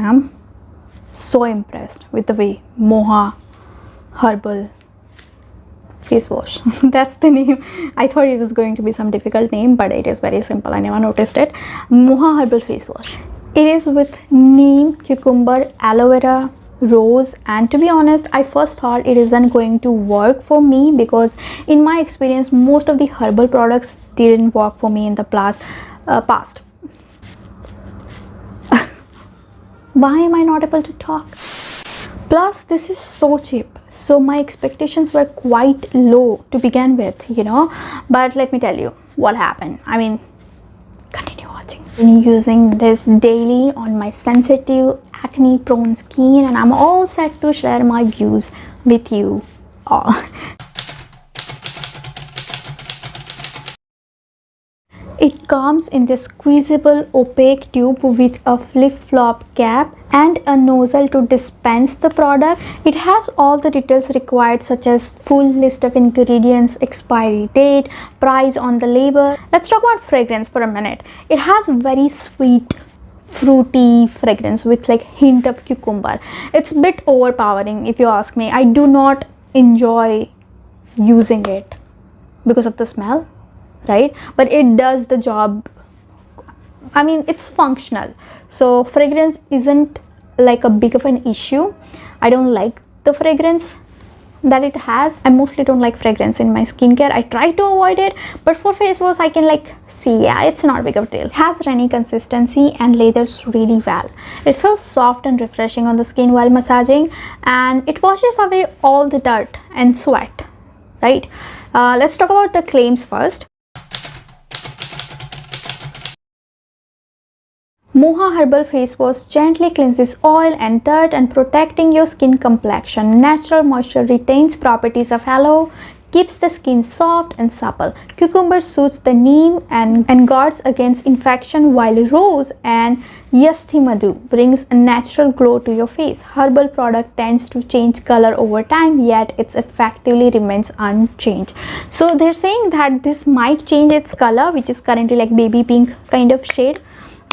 am so impressed with the way Moha Herbal face wash that's the name. I thought it was going to be some difficult name, but it is very simple. I never noticed it. Moha Herbal face wash. It is with neem, cucumber, aloe vera, rose, and to be honest, I first thought it isn't going to work for me because in my experience most of the herbal products didn't work for me in the past. Why am I not able to talk? Plus this is so cheap, so my expectations were quite low to begin with, you know. But let me tell you what happened. I mean, continue watching. I'm using this daily on my sensitive acne prone skin, and I'm all set to share my views with you all. It comes in this squeezable opaque tube with a flip-flop cap and a nozzle to dispense the product. It has all the details required, such as full list of ingredients, expiry date, price on the label. Let's talk about fragrance for a minute. It has very sweet, fruity fragrance with like hint of cucumber. It's a bit overpowering if you ask me. I do not enjoy using it because of the smell, right? But it does the job. I mean, it's functional, so fragrance isn't like a big of an issue. I don't like the fragrance that it has. I mostly don't like fragrance in my skincare. I try to avoid it, but for face wash I can like see, yeah, it's not a big of a deal. It has runny consistency and lathers really well. It feels soft and refreshing on the skin while massaging, and it washes away all the dirt and sweat, right? Let's talk about the claims first. Moha Herbal Face Wash gently cleanses oil and dirt and protecting your skin complexion. Natural moisture retains properties of aloe, keeps the skin soft and supple. Cucumber soothes the neem and guards against infection, while rose and Yasthi Madhu brings a natural glow to your face. Herbal product tends to change color over time, yet it effectively remains unchanged. So they're saying that this might change its color, which is currently like baby pink kind of shade,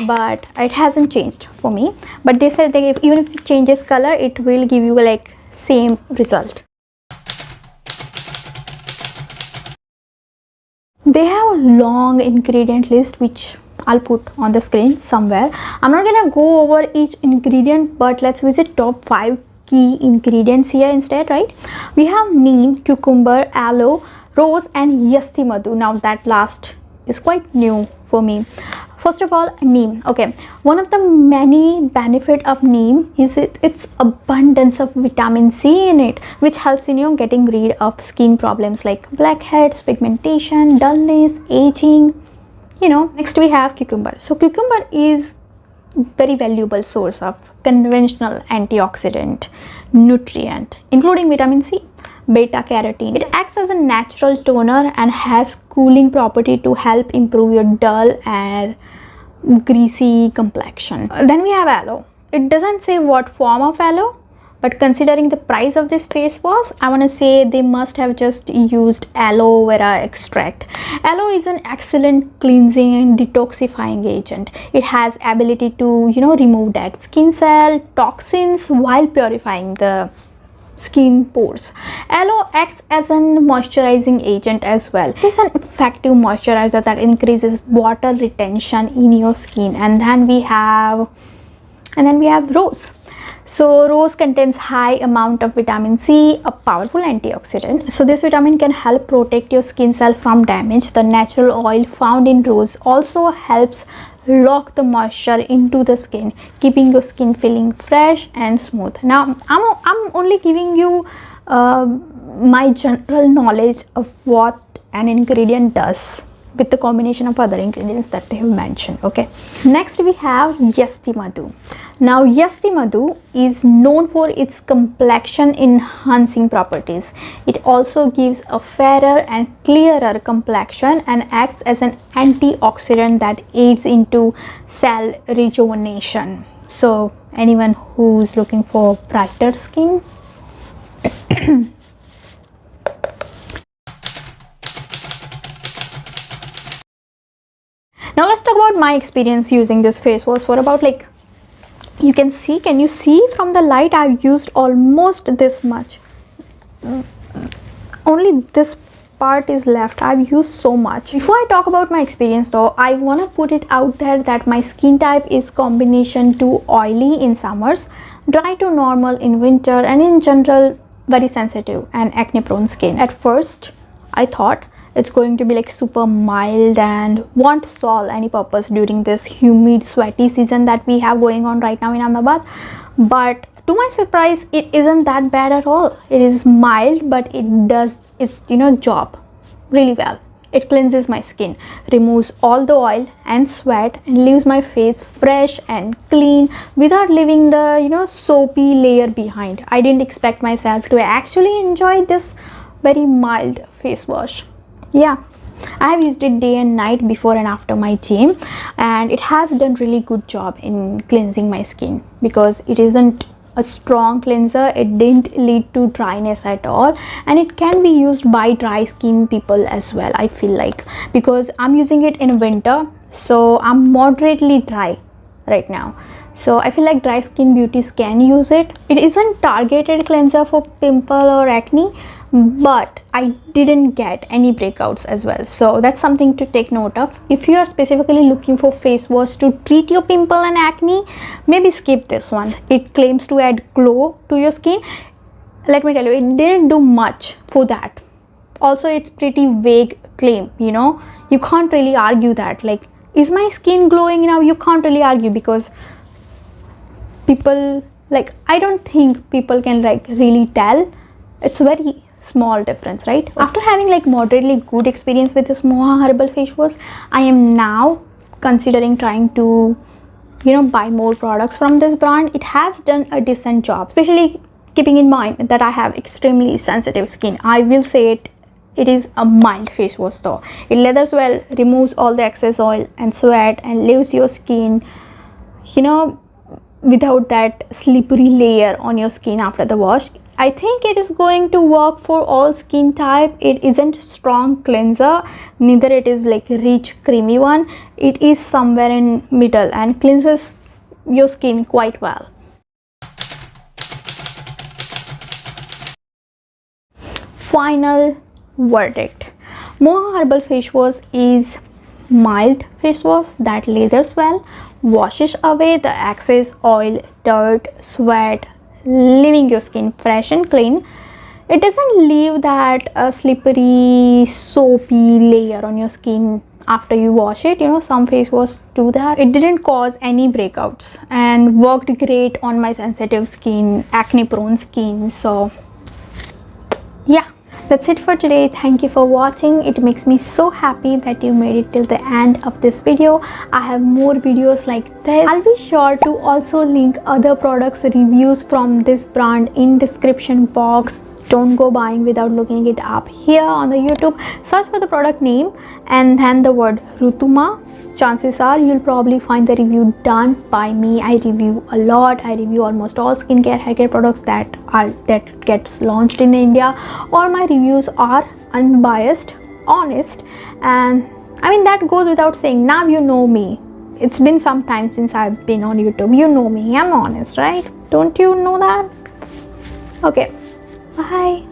but it hasn't changed for me. But they said that even if it changes color, it will give you like same result. They have a long ingredient list which I'll put on the screen somewhere. I'm not gonna go over each ingredient, but let's visit top 5 key ingredients here instead, right? We have neem, cucumber, aloe, rose, and Yasthi Madhu. Now that last is quite new for me. First of all, neem. Okay, one of the many benefits of neem is its abundance of vitamin C in it, which helps in getting rid of skin problems like blackheads, pigmentation, dullness, aging. Next we have cucumber. So cucumber is very valuable source of conventional antioxidant nutrient, including vitamin C, beta carotene. It acts as a natural toner and has cooling property to help improve your dull and greasy complexion. Then we have aloe. It doesn't say what form of aloe, but considering the price of this face wash, I want to say they must have just used aloe vera extract. Aloe is an excellent cleansing and detoxifying agent. It has ability to remove dead skin cell toxins while purifying the skin pores. Aloe acts as an moisturizing agent as well. It's an effective moisturizer that increases water retention in your skin. And then we have rose. So rose contains high amount of vitamin C, a powerful antioxidant. So this vitamin can help protect your skin cell from damage. The natural oil found in rose also helps lock the moisture into the skin, keeping your skin feeling fresh and smooth. Now I'm only giving you my general knowledge of what an ingredient does with the combination of other ingredients that they have mentioned. Okay, next we have Yasthi Madhu. Now Yasthi Madhu is known for its complexion enhancing properties. It also gives a fairer and clearer complexion and acts as an antioxidant that aids into cell rejuvenation. So anyone who's looking for brighter skin, now let's talk about my experience using this face wash for about like You can see, can you see from the light, I've used almost this much. Only this part is left. I've used so much. Before I talk about my experience though, I want to put it out there that my skin type is combination to oily in summers, dry to normal in winter, and in general very sensitive and acne prone skin. At first I thought it's going to be like super mild and won't solve any purpose during this humid sweaty season that we have going on right now in Ahmedabad, but to my surprise it isn't that bad at all. It is mild, but it does its job really well. It cleanses my skin, removes all the oil and sweat, and leaves my face fresh and clean without leaving the soapy layer behind. I didn't expect myself to actually enjoy this very mild face wash. Yeah, I have used it day and night before and after my gym, and it has done really good job in cleansing my skin because it isn't a strong cleanser. It didn't lead to dryness at all, and it can be used by dry skin people as well, I feel like, because I'm using it in winter, so I'm moderately dry right now. So I feel like dry skin beauties can use it. It isn't targeted cleanser for pimple or acne, but I didn't get any breakouts as well, so that's something to take note of. If you are specifically looking for face wash to treat your pimple and acne, maybe skip this one. It claims to add glow to your skin. Let me tell you, it didn't do much for that. Also, it's pretty vague claim, you can't really argue that, like, is my skin glowing now? You can't really argue because people, like, I don't think people can like really tell. It's very small difference, right? After having like moderately good experience with this Moha herbal face wash, I am now considering trying to buy more products from this brand. It has done a decent job, especially keeping in mind that I have extremely sensitive skin. I will say it is a mild face wash though. It lathers well, removes all the excess oil and sweat, and leaves your skin without that slippery layer on your skin after the wash. I think it is going to work for all skin type. It isn't strong cleanser, neither it is like rich creamy one. It is somewhere in middle and cleanses your skin quite well. Final verdict. Moha herbal face wash is mild face wash that lathers well, washes away the excess oil, dirt, sweat, leaving your skin fresh and clean. It doesn't leave that slippery soapy layer on your skin after you wash it. Some face washes do that. It didn't cause any breakouts and worked great on my sensitive skin, acne prone skin. So yeah, that's it for today. Thank you for watching. It makes me so happy that you made it till the end of this video. I have more videos like this. I'll be sure to also link other products reviews from this brand in description box. Don't go buying without looking it up here on the YouTube. Search for the product name and then the word Rutuma. Chances are you'll probably find the review done by me. I review a lot. I review almost all skincare, haircare products that gets launched in India. All my reviews are unbiased, honest, and I mean that goes without saying. Now you know me. It's been some time since I've been on YouTube. You know me. I'm honest, right? Don't you know that? Okay. Bye.